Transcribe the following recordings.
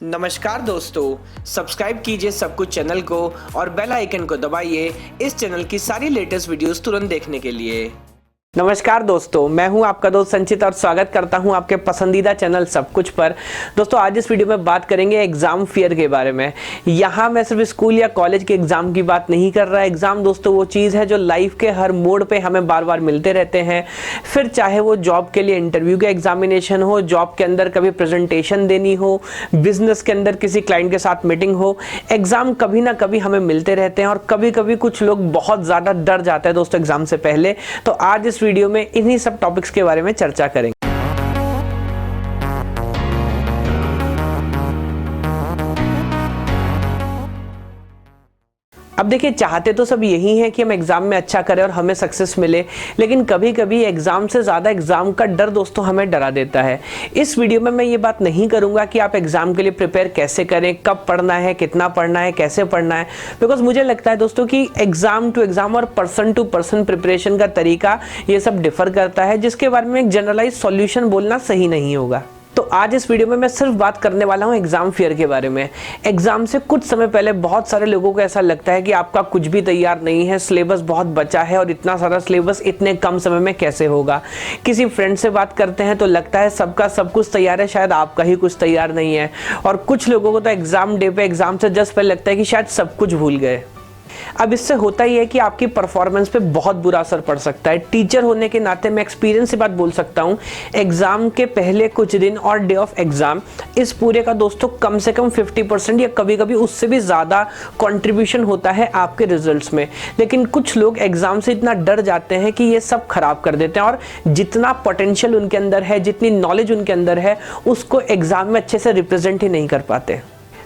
नमस्कार दोस्तों, सब्सक्राइब कीजिए सब कुछ चैनल को और बेल आइकन को दबाइए इस चैनल की सारी लेटेस्ट वीडियोस तुरंत देखने के लिए। नमस्कार दोस्तों, मैं हूं आपका दोस्त संचित और स्वागत करता हूं आपके पसंदीदा चैनल सब कुछ पर। दोस्तों आज इस वीडियो में बात करेंगे एग्जाम फियर के बारे में। यहां मैं सिर्फ स्कूल या कॉलेज के एग्जाम की बात नहीं कर रहा। एग्जाम दोस्तों वो चीज़ है जो लाइफ के हर मोड़ पे हमें बार बार मिलते रहते हैं। फिर चाहे वो जॉब के लिए इंटरव्यू का एग्जामिनेशन हो, जॉब के अंदर कभी प्रेजेंटेशन देनी हो, बिजनेस के अंदर किसी क्लाइंट के साथ मीटिंग हो, एग्जाम कभी ना कभी हमें मिलते रहते हैं। और कभी कभी कुछ लोग बहुत ज़्यादा डर जाते हैं दोस्तों एग्जाम से पहले। तो आज इस वीडियो में इन्हीं सब टॉपिक्स के बारे में चर्चा करेंगे। अब देखिए, चाहते तो सब यही है कि हम एग्जाम में अच्छा करें और हमें सक्सेस मिले, लेकिन कभी कभी एग्जाम से ज़्यादा एग्जाम का डर दोस्तों हमें डरा देता है। इस वीडियो में मैं ये बात नहीं करूंगा कि आप एग्जाम के लिए प्रिपेयर कैसे करें, कब पढ़ना है, कितना पढ़ना है, कैसे पढ़ना है, बिकॉज मुझे लगता है दोस्तों कि एग्जाम टू एग्जाम और पर्सन टू पर्सन प्रिपरेशन का तरीका ये सब डिफर करता है, जिसके बारे में एक जनरलाइज सॉल्यूशन बोलना सही नहीं होगा। तो आज इस वीडियो में मैं सिर्फ बात करने वाला हूं एग्जाम फियर के बारे में। एग्जाम से कुछ समय पहले बहुत सारे लोगों को ऐसा लगता है कि आपका कुछ भी तैयार नहीं है, सिलेबस बहुत बचा है और इतना सारा सिलेबस इतने कम समय में कैसे होगा। किसी फ्रेंड से बात करते हैं तो लगता है सबका सब कुछ तैयार है, शायद आपका ही कुछ तैयार नहीं है। और कुछ लोगों को तो एग्जाम डे पे एग्जाम से जस्ट पहले लगता है कि शायद सब कुछ भूल गए। अब इससे होता ही है कि आपकी परफॉर्मेंस पे बहुत बुरा असर पड़ सकता है। टीचर होने के नाते मैं एक्सपीरियंस से बात बोल सकता हूँ, एग्जाम के पहले कुछ दिन और डे ऑफ एग्जाम, इस पूरे का दोस्तों कम से कम 50% या कभी कभी उससे भी ज़्यादा कंट्रीब्यूशन होता है आपके रिजल्ट्स में। लेकिन कुछ लोग एग्जाम से इतना डर जाते हैं कि ये सब खराब कर देते हैं और जितना पोटेंशियल उनके अंदर है, जितनी नॉलेज उनके अंदर है, उसको एग्जाम में अच्छे से रिप्रेजेंट ही नहीं कर पाते।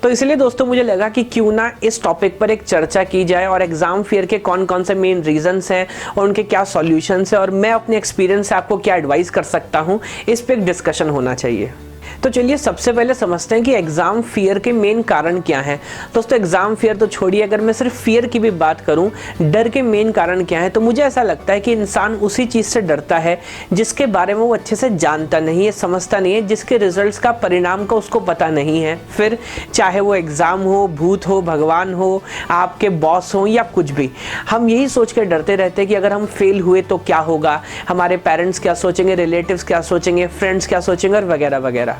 तो इसलिए दोस्तों मुझे लगा कि क्यों ना इस टॉपिक पर एक चर्चा की जाए और एग्जाम फियर के कौन कौन से मेन रीजंस हैं और उनके क्या सॉल्यूशंस हैं और मैं अपने एक्सपीरियंस से आपको क्या एडवाइस कर सकता हूं, इस पे एक डिस्कशन होना चाहिए। तो चलिए सबसे पहले समझते हैं कि एग्जाम फियर के मेन कारण क्या हैं। दोस्तों एग्जाम फियर तो छोड़िए, अगर मैं सिर्फ फियर की भी बात करूं, डर के मेन कारण क्या है, तो मुझे ऐसा लगता है कि इंसान उसी चीज़ से डरता है जिसके बारे में वो अच्छे से जानता नहीं है, समझता नहीं है, जिसके रिजल्ट्स का परिणाम का उसको पता नहीं है। फिर चाहे वो एग्जाम हो, भूत हो, भगवान हो, आपके बॉस हो या कुछ भी, हम यही सोच कर डरते रहते हैं कि अगर हम फेल हुए तो क्या होगा, हमारे पेरेंट्स क्या सोचेंगे, रिलेटिव्स क्या सोचेंगे, फ्रेंड्स क्या सोचेंगे और वगैरह वगैरह।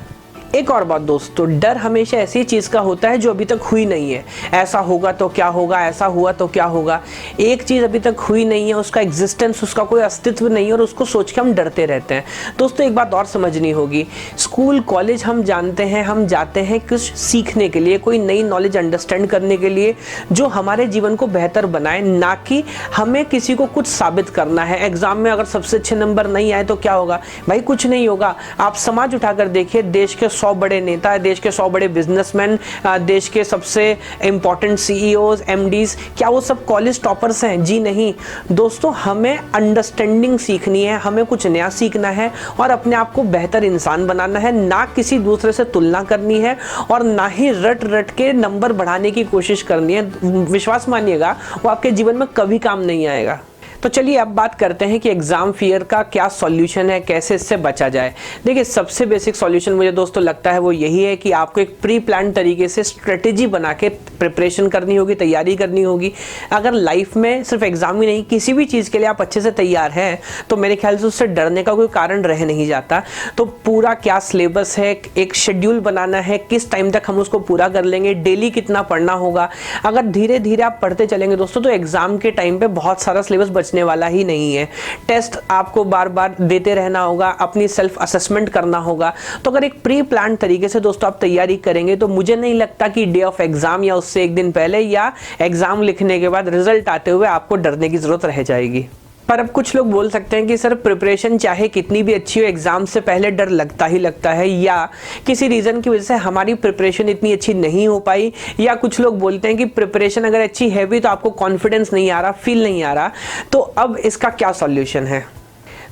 एक और बात दोस्तों, डर हमेशा ऐसी चीज़ का होता है जो अभी तक हुई नहीं है। ऐसा होगा तो क्या होगा, ऐसा हुआ तो क्या होगा। एक चीज़ अभी तक हुई नहीं है, उसका एग्जिस्टेंस, उसका कोई अस्तित्व नहीं है और उसको सोच के हम डरते रहते हैं। दोस्तों एक बात और समझनी होगी, स्कूल कॉलेज हम जानते हैं, हम जाते हैं कुछ सीखने के लिए, कोई नई नॉलेज अंडरस्टैंड करने के लिए जो हमारे जीवन को बेहतर बनाए, ना कि हमें किसी को कुछ साबित करना है। एग्जाम में अगर सबसे अच्छे नंबर नहीं आए तो क्या होगा भाई, कुछ नहीं होगा। आप समाज उठाकर देखिए, देश के 100 बड़े नेता, देश के 100 बड़े बिजनेसमैन, देश के सबसे इंपॉर्टेंट सीईओज, एमडीज, क्या वो सब कॉलेज टॉपर्स हैं? जी नहीं दोस्तों, हमें अंडरस्टैंडिंग सीखनी है, हमें कुछ नया सीखना है और अपने आप को बेहतर इंसान बनाना है, ना किसी दूसरे से तुलना करनी है और ना ही रट रट के नंबर बढ़ाने की कोशिश करनी है। विश्वास मानिएगा वो आपके जीवन में कभी काम नहीं आएगा। तो चलिए अब बात करते हैं कि एग्जाम फियर का क्या सॉल्यूशन है, कैसे इससे बचा जाए। देखिए सबसे बेसिक सॉल्यूशन मुझे दोस्तों लगता है वो यही है कि आपको एक प्री प्लान तरीके से स्ट्रेटेजी बना के प्रिपरेशन करनी होगी, तैयारी करनी होगी। अगर लाइफ में सिर्फ एग्जाम ही नहीं, किसी भी चीज़ के लिए आप अच्छे से तैयार हैं तो मेरे ख्याल से उससे डरने का कोई कारण रह नहीं जाता। तो पूरा क्या सिलेबस है, एक शेड्यूल बनाना है, किस टाइम तक हम उसको पूरा कर लेंगे, डेली कितना पढ़ना होगा। अगर धीरे धीरे आप पढ़ते चलेंगे दोस्तों तो एग्जाम के टाइम पे बहुत सारा सिलेबस बचने वाला ही नहीं है। टेस्ट आपको बार बार देते रहना होगा, अपनी सेल्फ असेसमेंट करना होगा। तो अगर एक प्री प्लान तरीके से दोस्तों आप तैयारी करेंगे तो मुझे नहीं लगता कि डे ऑफ एग्जाम या उससे एक दिन पहले या एग्जाम लिखने के बाद रिजल्ट आते हुए आपको डरने की जरूरत रह जाएगी। पर अब कुछ लोग बोल सकते हैं कि सर प्रिपरेशन चाहे कितनी भी अच्छी हो, एग्जाम से पहले डर लगता ही लगता है, या किसी रीज़न की वजह से हमारी प्रिपरेशन इतनी अच्छी नहीं हो पाई, या कुछ लोग बोलते हैं कि प्रिपरेशन अगर अच्छी है भी तो आपको कॉन्फिडेंस नहीं आ रहा, फील नहीं आ रहा। तो अब इसका क्या सॉल्यूशन है?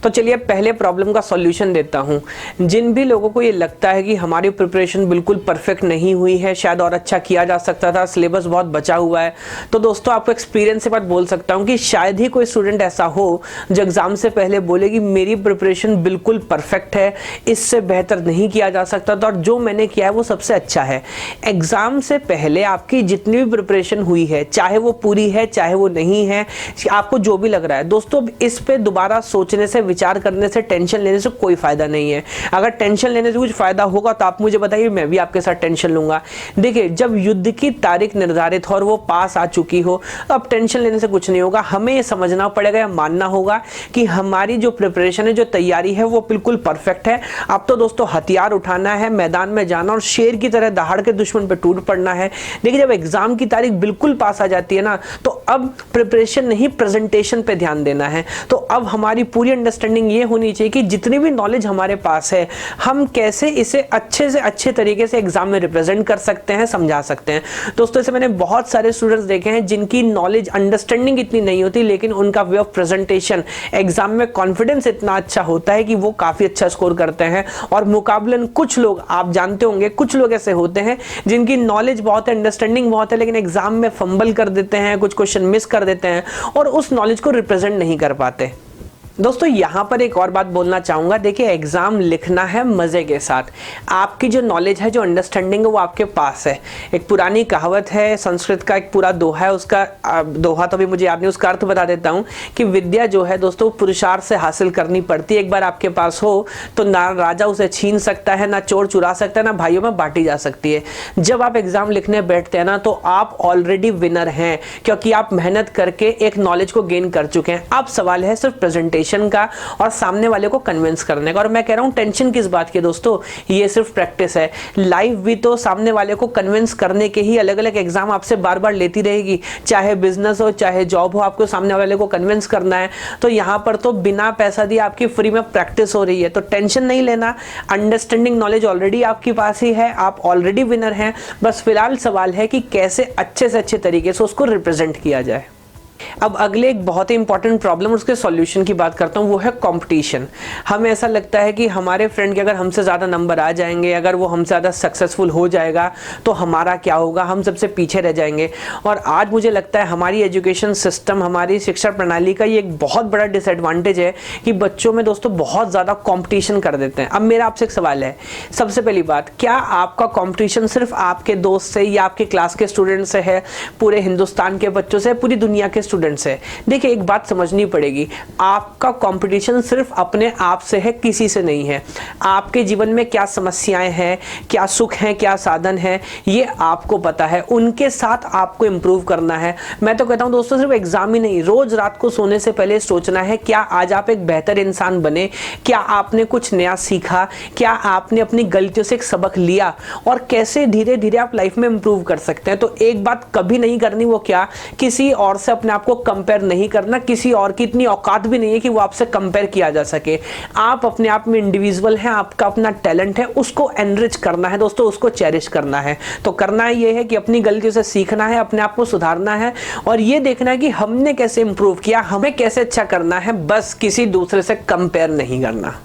तो चलिए पहले प्रॉब्लम का सॉल्यूशन देता हूं। जिन भी लोगों को ये लगता है कि हमारी प्रिपरेशन बिल्कुल परफेक्ट नहीं हुई है, शायद और अच्छा किया जा सकता था, सिलेबस बहुत बचा हुआ है, तो दोस्तों आपको एक्सपीरियंस से बात बोल सकता हूं कि शायद ही कोई स्टूडेंट ऐसा हो जो एग्जाम से पहले बोले कि मेरी प्रिपरेशन बिल्कुल परफेक्ट है, इससे बेहतर नहीं किया जा सकता था और जो मैंने किया है वो सबसे अच्छा है। एग्जाम से पहले आपकी जितनी भी प्रिपरेशन हुई है, चाहे वो पूरी है चाहे वो नहीं है, आपको जो भी लग रहा है दोस्तों, इस पे दोबारा सोचने से, विचार करने से, टेंशन लेने से कोई फायदा नहीं है। अगर टेंशन लेने से कुछ फायदा होगा तो आप मुझे बताइए, मैं भी आपके साथ टेंशन लूंगा। देखिए, जब युद्ध की तारीख निर्धारित हो और वो पास आ चुकी हो तो अब टेंशन लेने से कुछ नहीं होगा। हमें ये समझना पड़ेगा, या मानना होगा कि हमारी जो प्रिपरेशन है, जो तैयारी है, वो बिल्कुल परफेक्ट है। अब तो दोस्तों हथियार उठाना है, मैदान में जाना और शेर की तरह दहाड़ के दुश्मन पे टूट पड़ना है। देखिए, जब एग्जाम की तारीख बिल्कुल पास आ जाती है ना, तो अब प्रिपरेशन नहीं, प्रेजेंटेशन पे ध्यान देना है। तो अब हमारी पूरी अंडरस्टैंडिंग ये होनी चाहिए कि जितनी भी नॉलेज हमारे पास है, हम कैसे इसे अच्छे से अच्छे तरीके से एग्जाम में रिप्रेजेंट कर सकते हैं, समझा सकते हैं। दोस्तों, ऐसे मैंने बहुत सारे स्टूडेंट्स देखे हैं जिनकी नॉलेज, अंडरस्टैंडिंग इतनी नहीं होती, लेकिन उनका वे ऑफ प्रेजेंटेशन, एग्जाम में कॉन्फिडेंस इतना अच्छा होता है कि वो काफी अच्छा स्कोर करते हैं। और मुकाबलन कुछ लोग, आप जानते होंगे, कुछ लोग ऐसे होते हैं जिनकी नॉलेज बहुत है, अंडरस्टैंडिंग बहुत है, लेकिन एग्जाम में फंबल कर देते हैं, कुछ क्वेश्चन मिस कर देते हैं और उस नॉलेज को रिप्रेजेंट नहीं कर पाते। दोस्तों, यहाँ पर एक और बात बोलना चाहूँगा। देखिए, एग्ज़ाम लिखना है मज़े के साथ। आपकी जो नॉलेज है, जो अंडरस्टैंडिंग है, वो आपके पास है। एक पुरानी कहावत है, संस्कृत का एक पूरा दोहा है, उसका दोहा तो भी मुझे याद नहीं, उसका अर्थ बता देता हूँ कि विद्या जो है दोस्तों, पुरुषार्थ से हासिल करनी पड़ती है। एक बार आपके पास हो तो ना राजा उसे छीन सकता है, ना चोर चुरा सकता है, ना भाइयों में बांटी जा सकती है। जब आप एग्ज़ाम लिखने बैठते हैं ना, तो आप ऑलरेडी विनर हैं, क्योंकि आप मेहनत करके एक नॉलेज को गेन कर चुके हैं। अब सवाल है सिर्फ प्रेजेंटेशन का और सामने वाले को कन्विंस करने का। और मैं कह रहा हूं, टेंशन किस बात की दोस्तों, ये सिर्फ प्रैक्टिस है। लाइफ भी तो सामने वाले को कन्विंस करने के ही अलग अलग एग्जाम आपसे बार बार लेती रहेगी। चाहे बिजनेस हो, चाहे जॉब हो, आपको सामने वाले को कन्विंस करना है। तो यहां पर तो बिना पैसा दिए आपकी फ्री में प्रैक्टिस हो रही है, तो टेंशन नहीं लेना। अंडरस्टैंडिंग, नॉलेज ऑलरेडी आपके पास ही है, आप ऑलरेडी विनर हैं। बस फिलहाल सवाल है कि कैसे अच्छे से अच्छे तरीके से उसको रिप्रेजेंट किया जाए। अब अगले एक बहुत ही इंपॉर्टेंट प्रॉब्लम, उसके सॉल्यूशन की बात करता हूँ, वो है कंपटीशन। हमें ऐसा लगता है कि हमारे फ्रेंड के अगर हमसे ज़्यादा नंबर आ जाएंगे, अगर वो हमसे ज़्यादा सक्सेसफुल हो जाएगा तो हमारा क्या होगा, हम सबसे पीछे रह जाएंगे। और आज मुझे लगता है हमारी एजुकेशन सिस्टम, हमारी शिक्षा प्रणाली का ये एक बहुत बड़ा डिसएडवांटेज है कि बच्चों में दोस्तों बहुत ज़्यादा कॉम्पिटिशन कर देते हैं। अब मेरा आपसे एक सवाल है, सबसे पहली बात, क्या आपका कॉम्पिटिशन सिर्फ आपके दोस्त से या आपके क्लास के स्टूडेंट से है, पूरे हिंदुस्तान के बच्चों से, पूरी दुनिया के स्टूडेंट्स है? देखिए, एक बात समझनी पड़ेगी, आपका कंपटीशन सिर्फ अपने आप से है, किसी से नहीं है। आपके जीवन में क्या समस्याएं हैं, क्या सुख हैं, क्या साधन है, ये आपको पता है। उनके साथ आपको इंप्रूव करना है। मैं तो कहता हूं दोस्तों, सिर्फ एग्जाम ही नहीं, रोज रात को सोने से पहले सोचना है, क्या आज आप एक बेहतर इंसान बने, क्या आपने कुछ नया सीखा, क्या आपने अपनी गलतियों से एक सबक लिया और कैसे धीरे धीरे आप लाइफ में इंप्रूव कर सकते हैं। तो एक बात कभी नहीं करनी, वो क्या, किसी और से अपने आप को कंपेयर नहीं करना। किसी और की इतनी औकात भी नहीं है कि वो आपसे कंपेयर किया जा सके। आप अपने आप में इंडिविजुअल हैं, आपका अपना टैलेंट है, उसको एनरिच करना है दोस्तों, उसको चेरिश करना है। तो करना ये है कि अपनी गलतियों से सीखना है, अपने आप को सुधारना है और ये देखना है कि हमने कैसे इंप्रूव किया, हमें कैसे अच्छा करना है, बस किसी दूसरे से कंपेयर नहीं करना।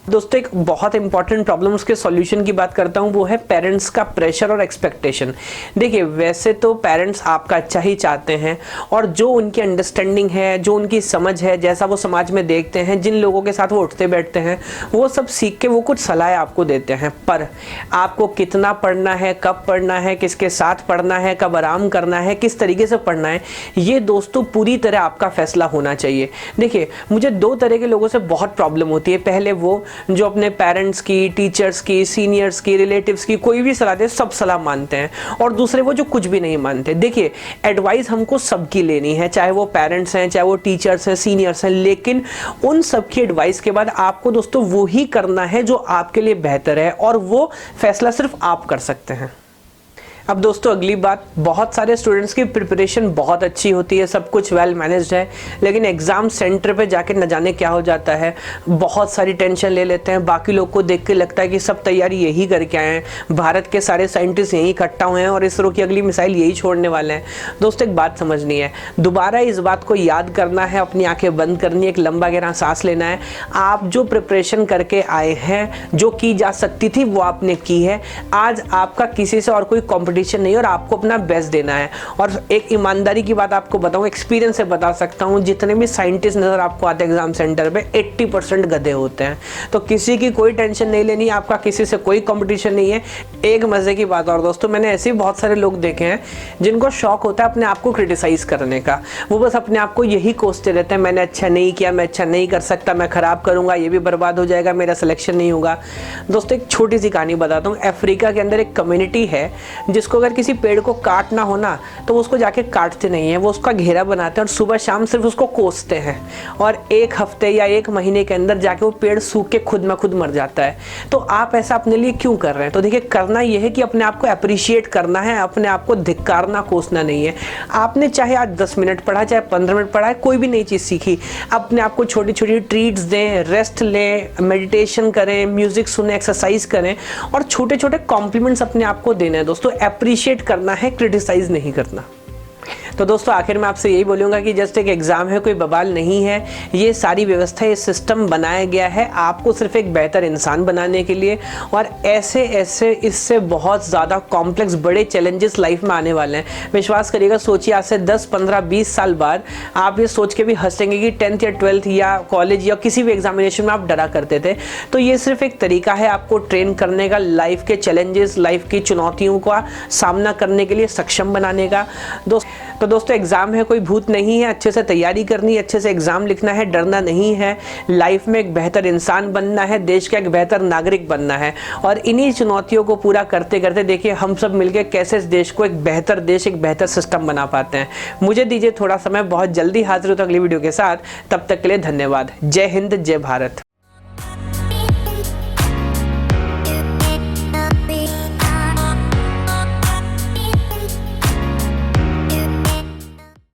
दोस्तों, एक बहुत इंपॉर्टेंट प्रॉब्लम, उसके सॉल्यूशन की बात करता हूं, वो है पेरेंट्स का प्रेशर और एक्सपेक्टेशन। देखिए, वैसे तो पेरेंट्स आपका अच्छा ही चाहते हैं और जो उनकी अंडरस्टैंडिंग है, जो उनकी समझ है, जैसा वो समाज में देखते हैं, जिन लोगों के साथ वो उठते बैठते हैं, वो सब सीख के वो कुछ सलाह आपको देते हैं। पर आपको कितना पढ़ना है, कब पढ़ना है, किसके साथ पढ़ना है, कब आराम करना है, किस तरीके से पढ़ना है, ये दोस्तों पूरी तरह आपका फैसला होना चाहिए। देखिए, मुझे दो तरह के लोगों से बहुत प्रॉब्लम होती है। पहले वो जो अपने पेरेंट्स की, टीचर्स की, सीनियर्स की, रिलेटिव्स की कोई भी सलाह दे, सब सलाह मानते हैं, और दूसरे वो जो कुछ भी नहीं मानते। देखिए, एडवाइस हमको सबकी लेनी है, चाहे वो पेरेंट्स हैं, चाहे वो टीचर्स हैं, सीनियर्स हैं, लेकिन उन सबकी एडवाइस के बाद आपको दोस्तों वो ही करना है जो आपके लिए बेहतर है और वो फैसला सिर्फ आप कर सकते हैं। अब दोस्तों अगली बात, बहुत सारे स्टूडेंट्स की प्रिपरेशन बहुत अच्छी होती है, सब कुछ वेल मैनेज्ड है, लेकिन एग्ज़ाम सेंटर पे जाके न जाने क्या हो जाता है, बहुत सारी टेंशन ले लेते हैं। बाकी लोग को देख के लगता है कि सब तैयारी यही करके आए हैं, भारत के सारे साइंटिस्ट यही इकट्ठा हुए हैं और इसरो की अगली मिसाइल यही छोड़ने वाले हैं। दोस्तों एक बात समझनी है, दोबारा इस बात को याद करना है, अपनी आंखें बंद करनी है, एक लंबा गहरा सांस लेना है। आप जो प्रिपरेशन करके आए हैं, जो की जा सकती थी वो आपने की है। आज आपका किसी से और कोई कंपटीशन नहीं है और आपको अपना बेस्ट देना है। और एक ईमानदारी की बात आपको बताऊं, एक्सपीरियंस से बता सकता हूं, जितने भी साइंटिस्ट नजर आपको आते हैं एग्जाम सेंटर पे 80% गधे होते हैं। तो किसी की कोई टेंशन नहीं लेनी, आपका किसी से कोई कंपटीशन नहीं है। एक मजे की बात और दोस्तों, मैंने ऐसे बहुत सारे लोग देखे हैं जिनको शौक होता है अपने आप को क्रिटिसाइज करने का। वो बस अपने आप को यही कोसते रहते हैं, मैंने अच्छा नहीं किया, मैं अच्छा नहीं कर सकता, मैं खराब करूंगा, ये भी बर्बाद हो जाएगा, मेरा सिलेक्शन नहीं होगा। दोस्तों एक छोटी सी कहानी बताता हूँ। अफ्रीका के अंदर एक कम्युनिटी है जिसको अगर किसी पेड़ को काटना हो ना तो वो उसको जाके काटते नहीं है, वो उसका घेरा बनाते हैं और सुबह शाम सिर्फ उसको कोसते हैं, और एक हफ्ते या एक महीने के अंदर जाके वो पेड़ सूख के खुद में खुद मर जाता है। तो आप ऐसा अपने लिए क्यों कर रहे हैं? तो देखिए, करना यह है कि अपने आप को अप्रिशिएट करना है, अपने आप को धिक्कारना, कोसना नहीं है। आपने चाहे आज 10 मिनट पढ़ा, चाहे 15 मिनट पढ़ा है, कोई भी नई चीज़ सीखी, अपने आप को छोटी छोटी ट्रीट्स दें, रेस्ट लें, मेडिटेशन करें, म्यूजिक सुने, एक्सरसाइज करें और छोटे छोटे कॉम्प्लीमेंट्स अपने आप को देना है। दोस्तों अप्रिशिएट करना है, क्रिटिसाइज नहीं करना। तो दोस्तों आखिर में आपसे यही बोलूँगा कि जस्ट एक एग्ज़ाम है, कोई बवाल नहीं है। ये सारी व्यवस्था, ये सिस्टम बनाया गया है आपको सिर्फ एक बेहतर इंसान बनाने के लिए, और ऐसे ऐसे इससे बहुत ज़्यादा कॉम्प्लेक्स बड़े चैलेंजेस लाइफ में आने वाले हैं। विश्वास करिएगा, सोचिए आज से 10, 15, 20 साल बाद आप ये सोच के भी हंसेंगे कि 10th या 12th या कॉलेज या किसी भी एग्जामिनेशन में आप डरा करते थे। तो ये सिर्फ एक तरीका है आपको ट्रेन करने का, लाइफ के चैलेंजेस, लाइफ की चुनौतियों का सामना करने के लिए सक्षम बनाने का। तो दोस्तों एग्ज़ाम है, कोई भूत नहीं है, अच्छे से तैयारी करनी है, अच्छे से एग्ज़ाम लिखना है, डरना नहीं है, लाइफ में एक बेहतर इंसान बनना है, देश का एक बेहतर नागरिक बनना है। और इन्हीं चुनौतियों को पूरा करते करते देखिए हम सब मिलकर कैसे इस देश को एक बेहतर देश, एक बेहतर सिस्टम बना पाते हैं। मुझे दीजिए थोड़ा समय, बहुत जल्दी हाजिर होता अगली वीडियो के साथ। तब तक के लिए धन्यवाद। जय हिंद, जय भारत।